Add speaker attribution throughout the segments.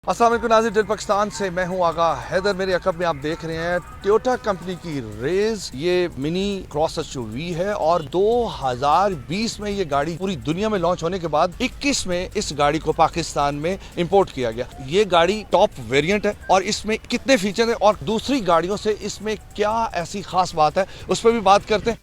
Speaker 1: अस्सलाम वालेकुम नाज़रीन, दिल पाकिस्तान से मैं हूं आगा हैदर। मेरे अकब में आप देख रहे हैं टोयोटा कंपनी की रेज। ये मिनी क्रॉस एसयूवी है और 2020 में ये गाड़ी पूरी दुनिया में लॉन्च होने के बाद 21 में इस गाड़ी को पाकिस्तान में इंपोर्ट किया गया। ये गाड़ी टॉप वेरिएंट है और इसमें कितने फीचर हैं और दूसरी गाड़ियों से इसमें क्या ऐसी खास बात है, उस पर भी बात करते हैं।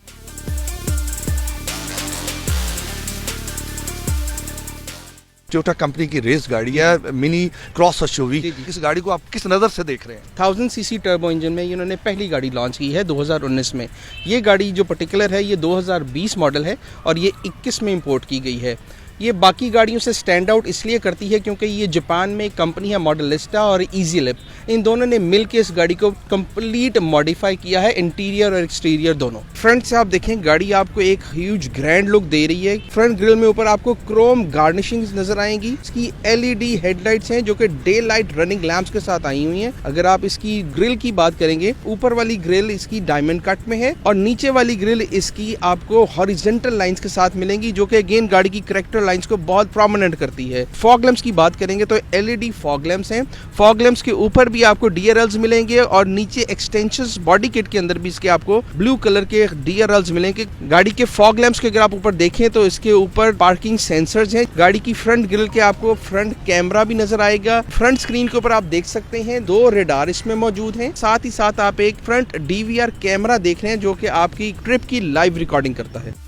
Speaker 1: टोयोटा कंपनी की रेस गाड़ी है, मिनी क्रॉस एसयूवी। इस गाड़ी को आप किस नज़र से देख रहे हैं?
Speaker 2: 1000 सीसी टर्बो इंजन में इन्होंने पहली गाड़ी लॉन्च की है 2019 में। ये गाड़ी जो पर्टिकुलर है ये 2020 मॉडल है और ये 21 में इंपोर्ट की गई है। ये बाकी गाड़ियों से स्टैंड आउट इसलिए करती है क्योंकि ये जापान में एक कंपनी है मॉडलिस्टा और इजी लिप, इन दोनों ने मिलकर इस गाड़ी को कंप्लीट मॉडिफाई किया है, इंटीरियर और एक्सटीरियर दोनों। फ्रंट से आप देखें गाड़ी आपको एक ह्यूज ग्रैंड लुक दे रही है। फ्रंट ग्रिल में ऊपर आपको क्रोम गार्निशिंग्स नजर आएंगी। इसकी एलईडी हेडलाइट्स हैं जो कि डे लाइट रनिंग लैंप्स के साथ आई हुई हैं। अगर आप इसकी ग्रिल की बात करेंगे, ऊपर वाली ग्रिल इसकी डायमंड कट में है और नीचे वाली ग्रिल इसकी आपको हॉरिजॉन्टल लाइंस के साथ मिलेंगी, जो कि अगेन गाड़ी की कैरेक्टर लाइंस को बहुत प्रोमिनेंट करती है। फॉग लैंप्स की बात करेंगे तो एलईडी फॉग लैंप्स हैं। फॉग लैंप्स के ऊपर भी आपको डीआरएल्स मिलेंगे और नीचे एक्सटेंशंस बॉडी किट के अंदर भी इसके आपको ब्लू कलर के डीआरएल्स मिलेंगे। गाड़ी के फॉग लैंप्स के अगर आप ऊपर देखें तो इसके ऊपर पार्किंग सेंसर्स हैं। गाड़ी की फ्रंट ग्रिल के आपको फ्रंट कैमरा भी नजर आएगा। फ्रंट स्क्रीन के ऊपर आप देख सकते हैं 2 रेडार इसमें मौजूद हैं। साथ ही साथ आप एक फ्रंट डीवीआर कैमरा देख रहे हैं जो कि आपकी ट्रिप की लाइव रिकॉर्डिंग करता है।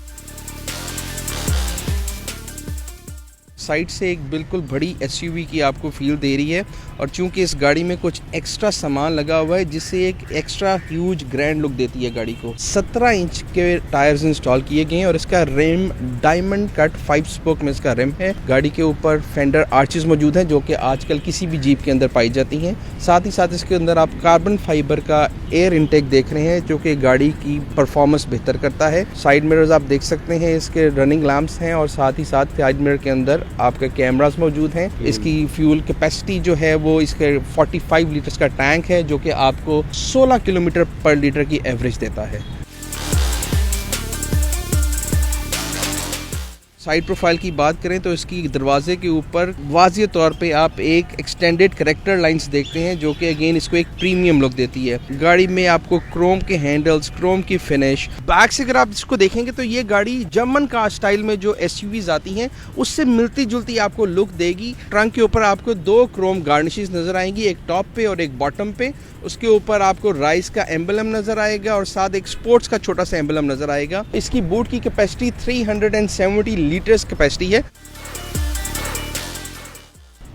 Speaker 2: साइड से एक बिल्कुल बड़ी एसयूवी की आपको फील दे रही है और चूंकि इस गाड़ी में कुछ एक्स्ट्रा सामान लगा हुआ है जिससे एक एक्स्ट्रा ह्यूज ग्रैंड लुक देती है गाड़ी को। 17 इंच के टायर्स इंस्टॉल किए गए हैं और इसका रिम डायमंड कट 5 स्पोक में इसका रिम है। गाड़ी के ऊपर फेंडर आर्चेस मौजूद हैं जो कि आजकल किसी भी जीप के अंदर पाई जाती हैं। साथ ही साथ इसके अंदर आप कार्बन फाइबर का एयर इनटेक देख रहे हैं जो कि गाड़ी की परफॉर्मेंस बेहतर करता है। साइड मिरर्स आप देख सकते हैं, इसके रनिंग लैंप्स हैं और साथ ही साथ साइड मिरर के अंदर आपके कैमरास मौजूद हैं। इसकी फ्यूल कैपेसिटी जो है वो इसके 45 लीटर्स का टैंक है जो कि आपको 16 किलोमीटर पर लीटर की एवरेज देता है। साइड प्रोफाइल की बात करें तो इसकी दरवाजे के ऊपर वाज़िह तौर पे आप एक एक्सटेंडेड करेक्टर लाइंस देखते हैं जो कि अगेन इसको एक प्रीमियम लुक देती है। गाड़ी में आपको क्रोम के हैंडल्स, क्रोम की फिनिश। बैक से अगर आप इसको देखेंगे तो ये गाड़ी जर्मन कार स्टाइल में जो एसयूवीज आती हैं उससे मिलती जुलती आपको लुक देगी। ट्रंक के ऊपर आपको 2 क्रोम गार्निशेस नजर आएंगी, एक टॉप पे और एक बॉटम पे। उसके ऊपर आपको राइस का एम्बलम नजर आएगा और साथ एक स्पोर्ट्स का छोटा सा एम्बलम नजर आएगा। इसकी बूट की कैपेसिटी 370 लीटर्स कैपेसिटी है।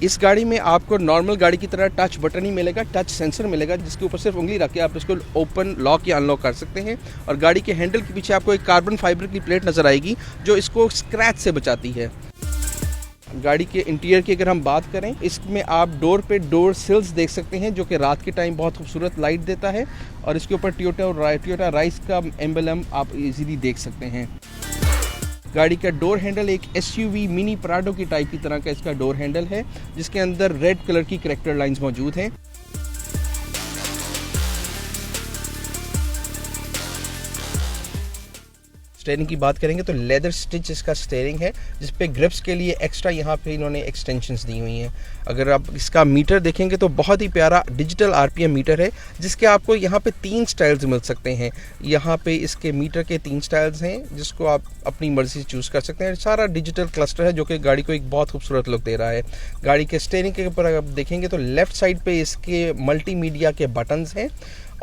Speaker 2: इस गाड़ी में आपको नॉर्मल गाड़ी की तरह टच बटन ही मिलेगा, टच सेंसर मिलेगा जिसके ऊपर सिर्फ उंगली रख के आप इसको ओपन लॉक या अनलॉक कर सकते हैं। और गाड़ी के हैंडल के पीछे आपको एक कार्बन फाइबर की प्लेट नजर आएगी जो इसको स्क्रैच से बचाती है। गाड़ी के इंटीरियर की अगर हम बात करें, इसमें आप डोर पे डोर सिल्स देख सकते हैं जो कि रात के टाइम बहुत खूबसूरत लाइट देता है और इसके ऊपर टोयोटा राइस का एम्बलम आप इजीली देख सकते हैं। गाड़ी का डोर हैंडल एक एसयूवी मिनी प्राडो की टाइप की तरह का इसका डोर हैंडल है जिसके अंदर रेड कलर की कैरेक्टर लाइंस मौजूद हैं। स्टीयरिंग की बात करेंगे तो लेदर स्टिच इसका स्टीयरिंग है जिस पे ग्रिप्स के लिए एक्स्ट्रा यहाँ पे इन्होंने एक्सटेंशंस दी हुई हैं। अगर आप इसका मीटर देखेंगे तो बहुत ही प्यारा डिजिटल आरपीएम मीटर है जिसके आपको यहाँ पे 3 स्टाइल्स मिल सकते हैं। यहाँ पे इसके मीटर के 3 स्टाइल्स हैं जिसको आप अपनी मर्जी से चूज़ कर सकते हैं। सारा डिजिटल क्लस्टर है जो कि गाड़ी को एक बहुत खूबसूरत लुक दे रहा है। गाड़ी के स्टीयरिंग के ऊपर आप देखेंगे तो लेफ्ट साइड पे इसके मल्टीमीडिया के बटन्स हैं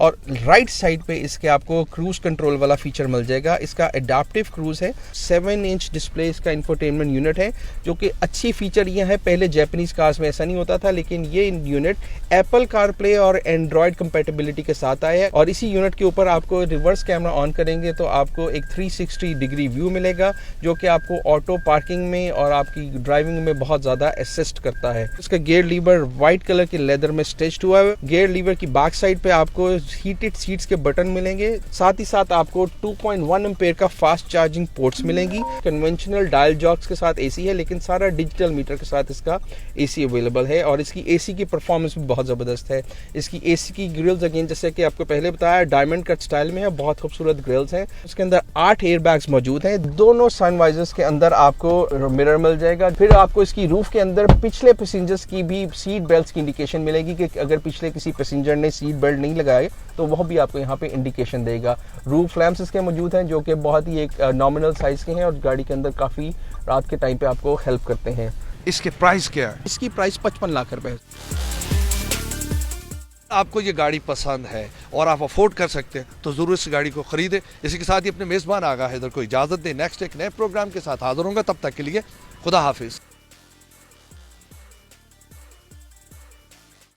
Speaker 2: और राइट साइड पे इसके आपको क्रूज कंट्रोल वाला फीचर मिल जाएगा। इसका एडाप्टिव क्रूज है। 7 इंच डिस्प्ले इसका इंफोटेनमेंट यूनिट है जो कि अच्छी फीचर ये है। पहले जापानीज कार्स में ऐसा नहीं होता था लेकिन ये यूनिट एप्पल कारप्ले और एंड्रॉयड कंपेटेबिलिटी के साथ आया है। और इसी यूनिट के ऊपर आपको रिवर्स कैमरा ऑन करेंगे तो आपको एक 360 डिग्री व्यू मिलेगा जो कि आपको ऑटो पार्किंग में और आपकी ड्राइविंग में बहुत ज़्यादा असिस्ट करता है। इसका गियर लीवर व्हाइट कलर के लेदर में स्टिच्ड हुआ है। गियर लीवर की बैक साइड पे आपको हीटेड सीट्स के बटन मिलेंगे, साथ ही साथ आपको 2.1 एम्पेयर का फास्ट चार्जिंग पोर्ट्स मिलेंगी। कन्वेंशनल डायल जॉक्स के साथ एसी है, लेकिन सारा डिजिटल मीटर के साथ इसका एसी अवेलेबल है और इसकी एसी की परफॉर्मेंस भी बहुत ज़बरदस्त है। इसकी एसी की ग्रिल्स अगेन जैसे कि आपको पहले बताया डायमंड कट स्टाइल में है, बहुत खूबसूरत ग्रिल्स हैं। उसके अंदर 8 एयर बैग्स मौजूद हैं। दोनों सनवाइजर्स के अंदर आपको मिरर मिल जाएगा। फिर आपको इसकी रूफ के अंदर पिछले पैसेंजर्स की भी सीट बेल्ट की इंडिकेशन मिलेगी कि अगर पिछले किसी पैसेंजर ने सीट बेल्ट नहीं लगाए तो वह भी आपको यहाँ पे इंडिकेशन देगा। रूफ लैंप्स इसके मौजूद हैं जो कि बहुत ही एक नॉमिनल साइज के हैं और गाड़ी के अंदर काफ़ी रात के टाइम पे आपको हेल्प करते हैं।
Speaker 1: इसके प्राइस क्या है?
Speaker 2: इसकी प्राइस 55 लाख रुपए है।
Speaker 1: आपको ये गाड़ी पसंद है और आप अफोर्ड कर सकते हैं तो ज़रूर इस गाड़ी को ख़रीदें। इसी के साथ ही अपने मेज़बान आगा हैदर को इजाज़त दें। नेक्स्ट एक नए प्रोग्राम के साथ हाज़िर होंगे, तब तक के लिए खुदा हाफिज़।